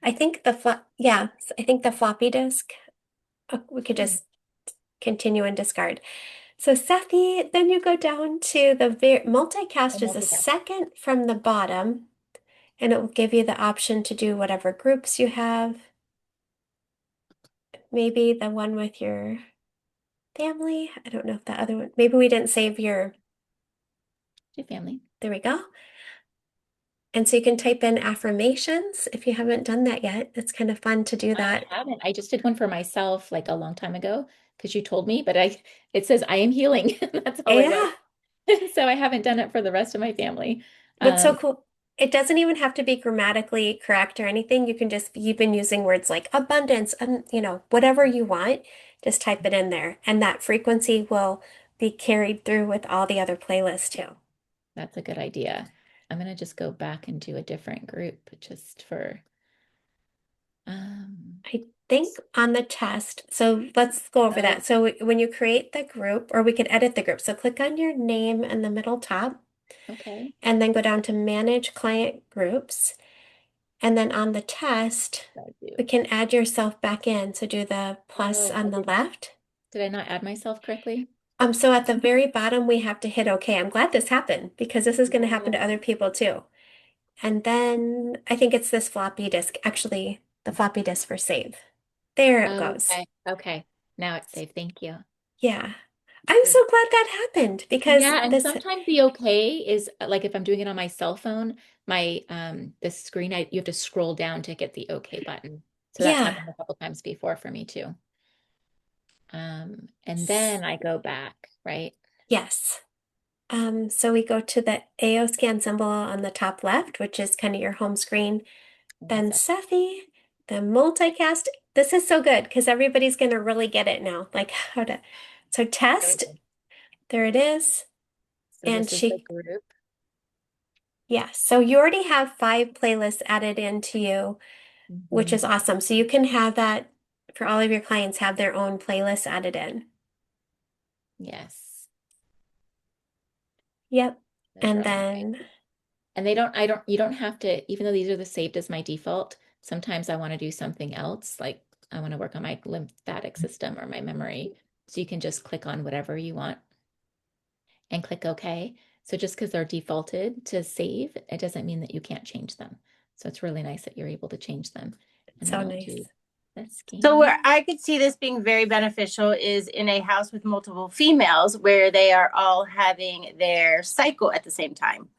I think I think the floppy disk, we could just continue and discard. So Sethi, then you go down to the multicast is the Multicast. second from the bottom, and it will give you the option to do whatever groups you have. Maybe the one with your family. I don't know if the other one, maybe we didn't save your, To family. there we go. And so you can type in affirmations if you haven't done that yet. It's kind of fun to do I that. haven't. I just did one for myself like a long time ago because you told me, but it says I am healing. That's all I Yeah. wrote. So I haven't done it for the rest of my family. What's so Um, cool, it doesn't even have to be grammatically correct or anything. You can just, you've been using words like abundance and, whatever you want, just type it in there. And that frequency will be carried through with all the other playlists too. that's a good idea. I'm gonna just go back and do a different group just for I think on the test, so let's go over oh, that. So when you create the group, or we could edit the group. So click on your name in the middle top okay. and then go down to manage client groups. And then on the test, I we do. can add yourself back in. So do the plus Oh, on the left. did I not add myself correctly? So at the very bottom, we have to hit OK. I'm glad this happened because this is going to happen to Yeah. other people too. And then I think it's this floppy disk, actually, the floppy disk for save. There it Oh, goes. okay. Okay. Now it's safe. Thank you. Yeah. I'm Good. so glad that happened because Yeah, and this, sometimes the okay is like if I'm doing it on my cell phone, my the screen you have to scroll down to get the okay button. So that's yeah, happened a couple times before for me too. And then I go back, right? yes. So we go to the AO scan symbol on the top left, which is kind of your home screen. And Then that's Sethi, the multicast. This is so good because everybody's going to really get it now, like how to. So test, okay. there it is. So And this is the group. yeah, so you already have 5 playlists added into you, which is Mhm. awesome. So you can have that for all of your clients, have their own playlists added in. Yes. Yep. Those are And all mine. then, And you don't have to, even though these are the saved as my default, sometimes I want to do something else. Like I want to work on my lymphatic system or my memory. So you can just click on whatever you want and click OK. So just because they're defaulted to save, it doesn't mean that you can't change them. So it's really nice that you're able to change them. And then so I'll do nice. the So where scan. I could see this being very beneficial is in a house with multiple females where they are all having their cycle at the same time.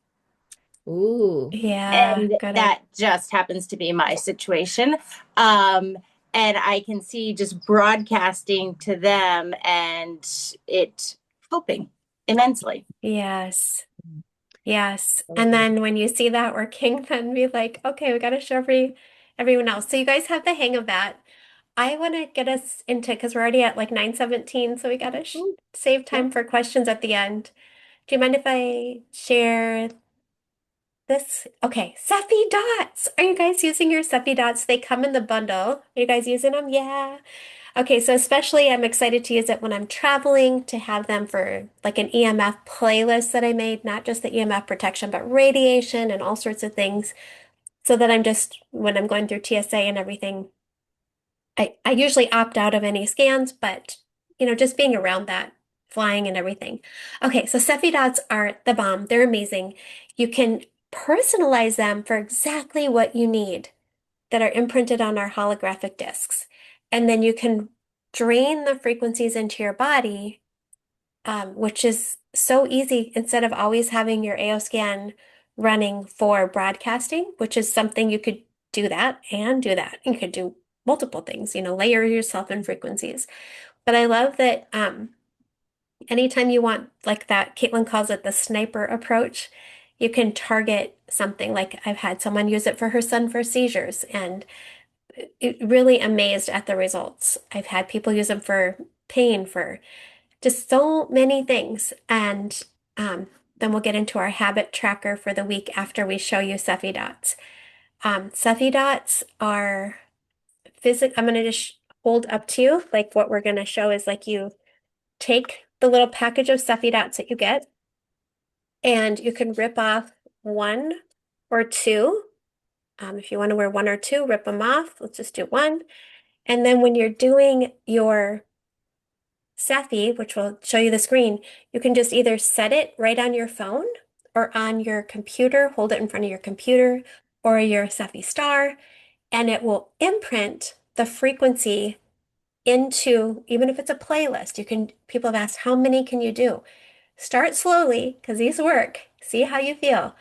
Ooh, Yeah, And good idea. that just happens to be my situation. Um, and I can see just broadcasting to them and it helping immensely. Yes. Yes. And totally. then when you see that working, then be like, okay, we got to show everyone else. So you guys have the hang of that. I want to get us into, because we're already at like 9:17, so we got to sh Ooh, save yeah. time for questions at the end. Do you mind if I share this? Okay, Seppi dots. Are you guys using your Seppi dots? They come in the bundle. Are you guys using them? Yeah. Okay, so especially I'm excited to use it when I'm traveling to have them for like an EMF playlist that I made, not just the EMF protection, but radiation and all sorts of things. So that I'm just, when I'm going through TSA and everything, I usually opt out of any scans, but just being around that, flying and everything. Okay, so Cephi dots are the bomb. They're amazing. You can personalize them for exactly what you need that are imprinted on our holographic discs. And then you can drain the frequencies into your body, which is so easy instead of always having your AO scan running for broadcasting, which is something you could do that and do that. You could do multiple things, layer yourself in frequencies. But I love that anytime you want, like that, Katelyn calls it the sniper approach, you can target something. Like I've had someone use it for her son for seizures, and really amazed at the results. I've had people use them for pain, for just so many things. And then we'll get into our habit tracker for the week after we show you Cephi dots. Cephi dots are I'm going to just hold up to you. Like what we're going to show is like you take the little package of Cephi dots that you get, and you can rip off one or two. If you want to wear one or two, rip them off. Let's just do one. And then when you're doing your Cephi, which will show you the screen, you can just either set it right on your phone or on your computer, hold it in front of your computer or your Cephi Star, and it will imprint the frequency into, even if it's a playlist, people have asked, how many can you do? Start slowly because these work. See how you feel.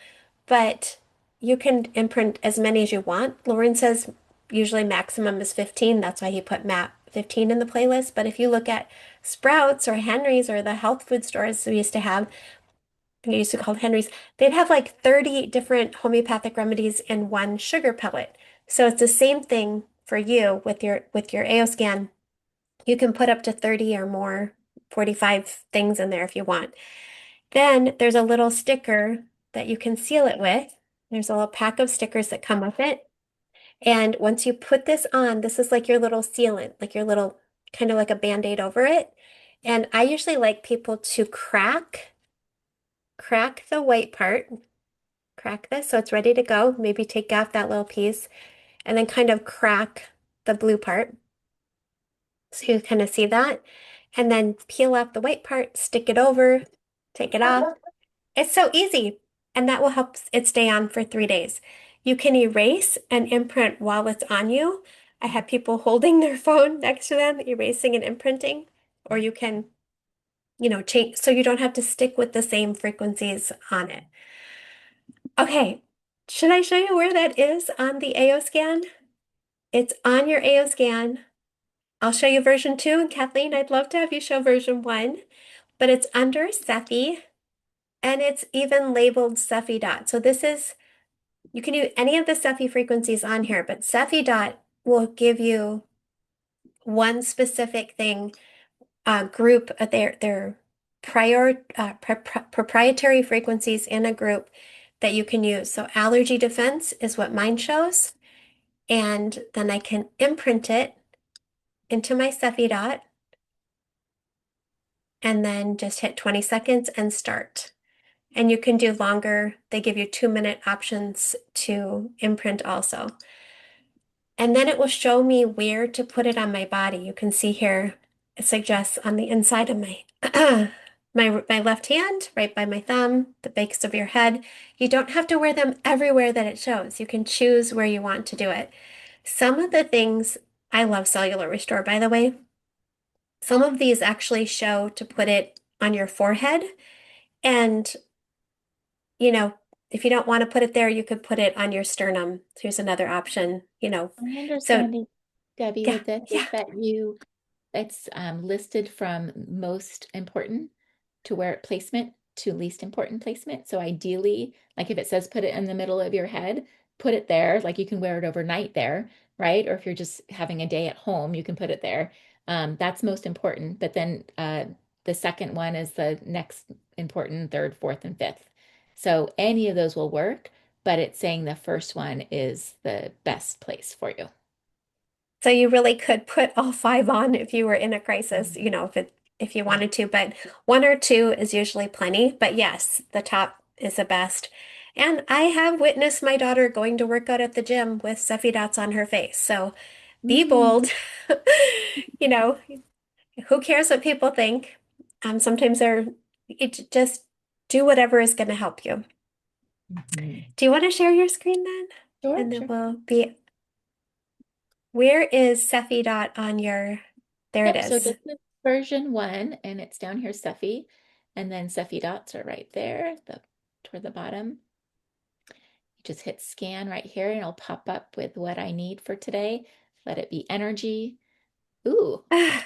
But you can imprint as many as you want. Lauren says usually maximum is 15. That's why he put MAP 15 in the playlist. But if you look at Sprouts or Henry's or the health food stores we used to have, I think I used to call it Henry's, they'd have like 30 different homeopathic remedies in one sugar pellet. So it's the same thing for you with your AO scan. You can put up to 30 or more, 45 things in there if you want. Then there's a little sticker that you can seal it with. There's a little pack of stickers that come with it. And once you put this on, this is like your little sealant, like your little kind of like a Band-Aid over it. And I usually like people to crack the white part, crack this so it's ready to go. Maybe take off that little piece and then kind of crack the blue part. So you kind of see that. And then peel off the white part, stick it over, take it off. It's so easy, and that will help it stay on for 3 days. You can erase and imprint while it's on you. I have people holding their phone next to them, erasing and imprinting, or you can, change so you don't have to stick with the same frequencies on it. Okay, should I show you where that is on the AO scan? It's on your AO scan. I'll show you version 2, and Kathleen, I'd love to have you show version 1, but it's under Cephi, and it's even labeled Cephi dot. So you can do any of the Cephi frequencies on here, but Cephi dot will give you one specific thing, group, their proprietary frequencies in a group that you can use. So allergy defense is what mine shows, and then I can imprint it into my Cephi dot, and then just hit 20 seconds and start. And you can do longer. They give you 2-minute options to imprint also. And then it will show me where to put it on my body. You can see here, it suggests on the inside of my my left hand, right by my thumb, the base of your head. You don't have to wear them everywhere that it shows. You can choose where you want to do it. Some of the things, I love Cellular Restore, by the way. Some of these actually show to put it on your forehead. And, you know, if you don't want to put it there, you could put it on your sternum. Here's another option, My So understanding, Debbie, yeah, with this yeah. is that it's listed from most important to where placement to least important placement. So ideally, like if it says put it in the middle of your head, put it there. Like you can wear it overnight there, right? Or if you're just having a day at home, you can put it there. That's most important. But then the second one is the next important, third, fourth, and fifth. So any of those will work, but it's saying the first one is the best place for you. So you really could put all 5 on if you were in a crisis, if you wanted to, but 1 or 2 is usually plenty. But yes, the top is the best. And I have witnessed my daughter going to work out at the gym with Cephi dots on her face. So be Mm. bold. You know, who cares what people think? Sometimes it just do whatever is going to help you. Mhm. Do you want to share your screen then? Sure, And then sure. where is Cephi dot on there it Yep, so is. this is version 1, and it's down here, Cephi, and then Cephi dots are right there, toward the bottom. You just hit scan right here, and it'll pop up with what I need for today. Let it be energy, Ooh,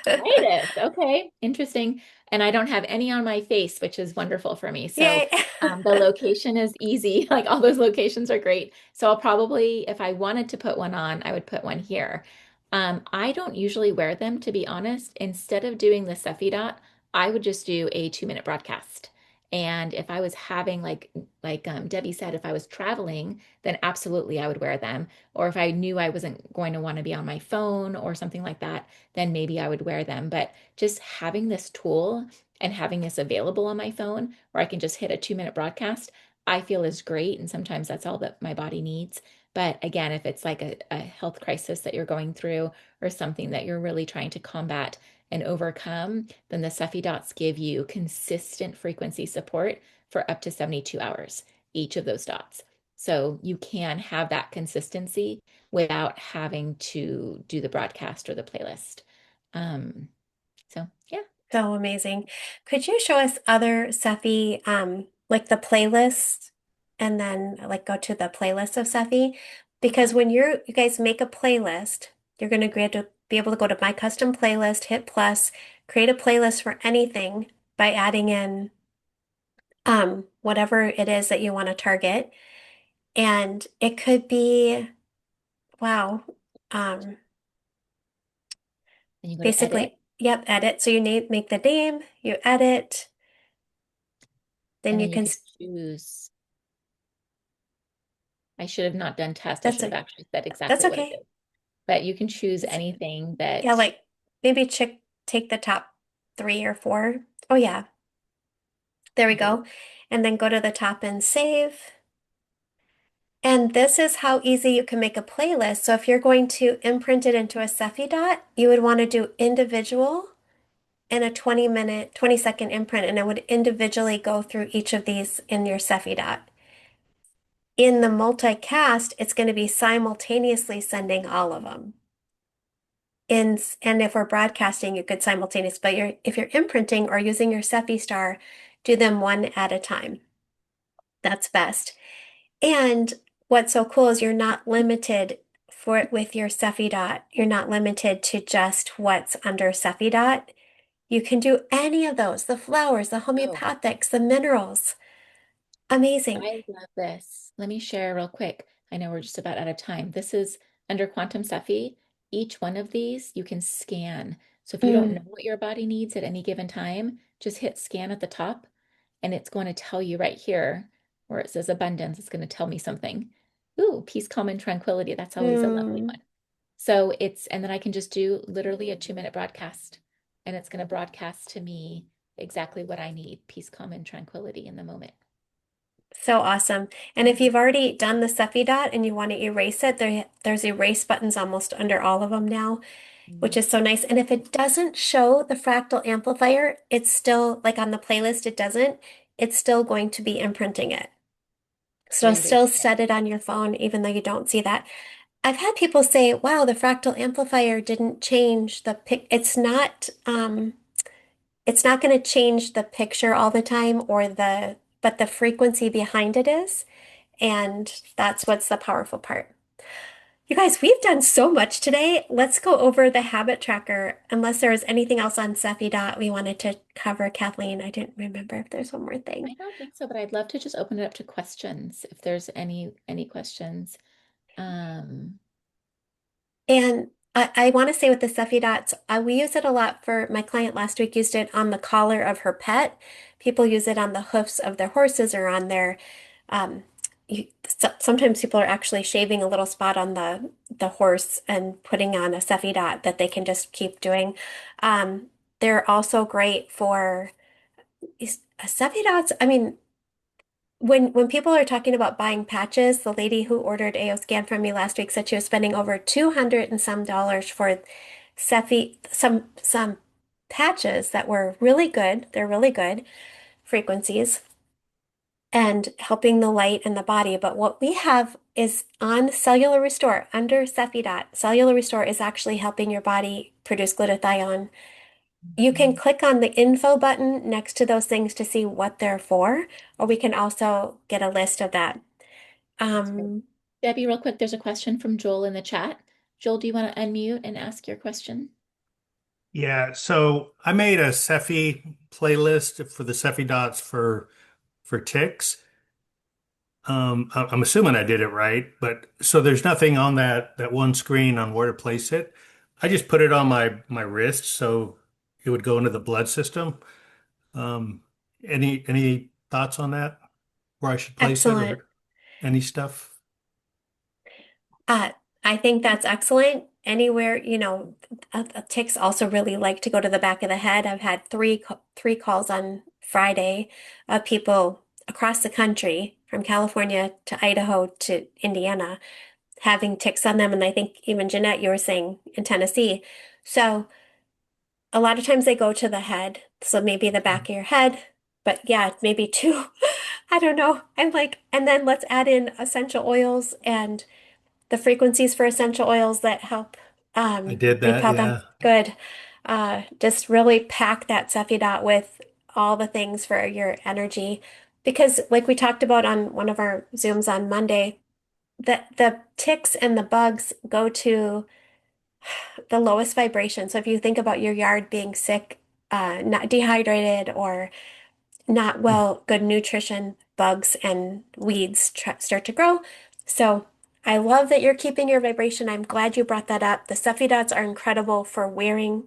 creative. Okay, interesting. And I don't have any on my face, which is wonderful for me. So Yay. the location is easy. Like all those locations are great. So I'll probably, if I wanted to put one on, I would put one here. I don't usually wear them, to be honest. Instead of doing the Cephi dot, I would just do a 2-minute broadcast. And if I was having like Debbie said, if I was traveling, then absolutely I would wear them. Or if I knew I wasn't going to want to be on my phone or something like that, then maybe I would wear them. But just having this tool and having this available on my phone where I can just hit a 2-minute broadcast, I feel is great. And sometimes that's all that my body needs. But again, if it's like a health crisis that you're going through or something that you're really trying to combat and overcome, then the Cephi dots give you consistent frequency support for up to 72 hours, each of those dots. So you can have that consistency without having to do the broadcast or the playlist. Um, so yeah. So amazing. Could you show us other Cephi, like the playlist and then like go to the playlist of Cephi? Because when you guys make a playlist, you're going to be able to go to my custom playlist, hit plus, create a playlist for anything by adding in whatever it is that you want to target. And it could be, wow, um, Then you go to edit, basically, yep, edit. So you make the name, you edit, then and you then you can, can choose. I should have not done test. I that's should have a, actually said that's exactly what it okay. is. But you can choose anything Yeah, that, like maybe check take the top three or four. Oh yeah, there we okay. go. And then go to the top and save. And this is how easy you can make a playlist. So if you're going to imprint it into a Cephi dot, you would want to do individual and a 20-minute, 20-second imprint, and it would individually go through each of these in your Cephi dot. In the multicast, it's going to be simultaneously sending all of them. And if we're broadcasting, you could simultaneous, but if you're imprinting or using your Cephi Star, do them one at a time. That's best. And what's so cool is you're not limited for with your Cephi Dot. You're not limited to just what's under Cephi Dot. You can do any of those, the flowers, the Oh, homeopathics, the minerals. Amazing. I love this. Let me share real quick. I know we're just about out of time. This is under Quantum Cephi. Each one of these you can scan. So if you don't know Mm, what your body needs at any given time, just hit scan at the top and it's going to tell you right here where it says abundance. It's going to tell me something. Ooh, peace, calm, and tranquility. That's always a lovely mm. one. So and then I can just do literally a 2-minute broadcast and it's going to broadcast to me exactly what I need, peace, calm, and tranquility in the moment. So awesome. And if you've already done the Cephi Dot and you want to erase it, there's erase buttons almost under all of them now, which Mm, is so nice. And if it doesn't show the fractal amplifier, it's still like on the playlist, it doesn't, it's still going to be imprinting it. So You'll erase still it. set it on your phone, even though you don't see that. I've had people say, wow, the fractal amplifier didn't change the pic. It's not going to change the picture all the time but the frequency behind it is. And that's what's the powerful part. You guys, we've done so much today. Let's go over the habit tracker. Unless there was anything else on Cephi Dot we wanted to cover, Kathleen. I didn't remember if there's one more I thing. don't think so, but I'd love to just open it up to questions if there's any questions. Um, And I want to say with the Cephi Dots, we use it a lot for my client last week used it on the collar of her pet. People use it on the hoofs of their horses or on their um, sometimes people are actually shaving a little spot on the horse and putting on a Cephi Dot that they can just keep doing. Um, they're also great for Cephi Dots. I mean, when people are talking about buying patches, the lady who ordered AO Scan from me last week said she was spending over 200 and some dollars for Cephi, some patches that were really good. They're really good frequencies and helping the light and the body. But what we have is on Cellular Restore under Cephi Dot. Cellular Restore is actually helping your body produce glutathione. You can mhm. click on the info button next to those things to see what they're for, or we can also get a list of that. That's great. Um, Debbie, real quick, there's a question from Joel in the chat. Joel, do you want to unmute and ask your question? Yeah, so I made a Cephi playlist for the Cephi dots for ticks. I'm assuming I did it right, but so there's nothing on that one screen on where to place it. I just put it on my wrist so it would go into the blood system. Um, any thoughts on that? Where I should place it Excellent. or any stuff? Uh, I think that's excellent. Anywhere, ticks also really like to go to the back of the head. I've had three calls on Friday of people across the country, from California to Idaho to Indiana, having ticks on them. And I think even Jeanette, you were saying in Tennessee. So a lot of times they go to the head. So maybe the back of your head, but yeah, maybe two. I don't know. I'm like, and then let's add in essential oils and the frequencies for essential oils that help I did that, repel them. yeah. Good. Just really pack that Cephi with all the things for your energy. Because like we talked about on one of our Zooms on Monday, the ticks and the bugs go to the lowest vibration. So if you think about your yard being sick, not dehydrated or not well, good nutrition, bugs and weeds start to grow. So I love that you're keeping your vibration. I'm glad you brought that up. The Stuffy Dots are incredible for wearing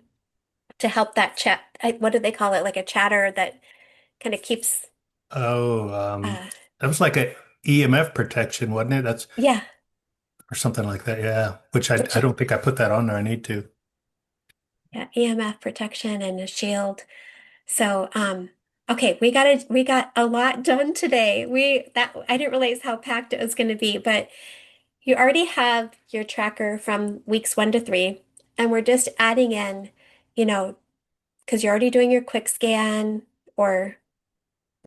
to help that chat. What do they call it? Like a chatter that kind of keeps, Oh, uh, that was like a EMF protection, wasn't it? That's yeah, or something like that, yeah. Which which, I don't think I put that on there. I need to. yeah, EMF protection and a shield. So, okay, we got a lot done today. I didn't realize how packed it was going to be, but you already have your tracker from weeks 1 to 3, and we're just adding in, you know, because you're already doing your quick scan or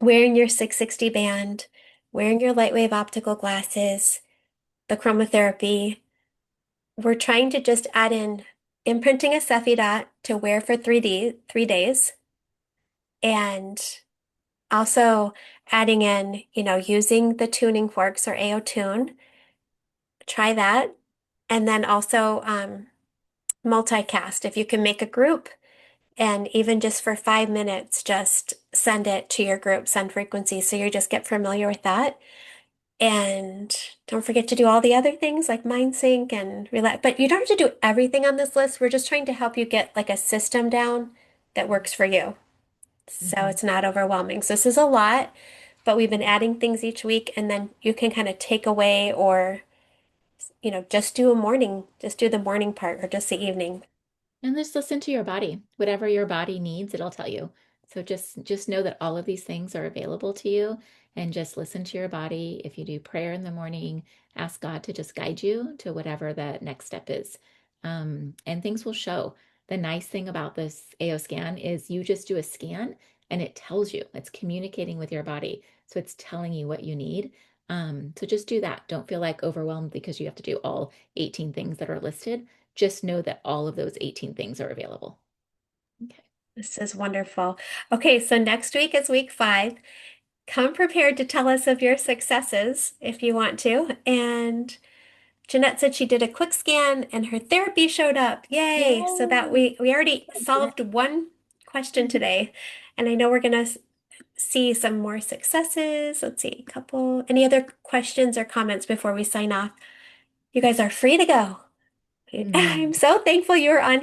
wearing your 660 band, wearing your lightwave optical glasses, the chromotherapy. We're trying to just add in imprinting a Cephi dot to wear for 3 days, and also adding in, using the tuning forks or AO tune. Try that. And then also multicast. If you can make a group and even just for 5 minutes, just send it to your group, send frequency. So you just get familiar with that. And don't forget to do all the other things like mind sync and relax. But you don't have to do everything on this list. We're just trying to help you get like a system down that works for you. So Mhm. it's not overwhelming. So this is a lot, but we've been adding things each week, and then you can kind of take away or, just do the morning part or just the evening. And just listen to your body. Whatever your body needs, it'll tell you. So just know that all of these things are available to you and just listen to your body. If you do prayer in the morning, ask God to just guide you to whatever the next step is. And things will show. The nice thing about this AO scan is you just do a scan and it tells you. It's communicating with your body. So it's telling you what you need. So just do that. Don't feel like overwhelmed because you have to do all 18 things that are listed. Just know that all of those 18 things are available. Okay. This is wonderful. Okay, so next week is week 5. Come prepared to tell us of your successes if you want to. And Jeanette said she did a quick scan and her therapy showed up. Yay! So that Yay. we already solved one question today. And I know we're gonna see some more successes. Let's see, a couple. Any other questions or comments before we sign off? You guys are free to go. I'm Mm. so thankful you're on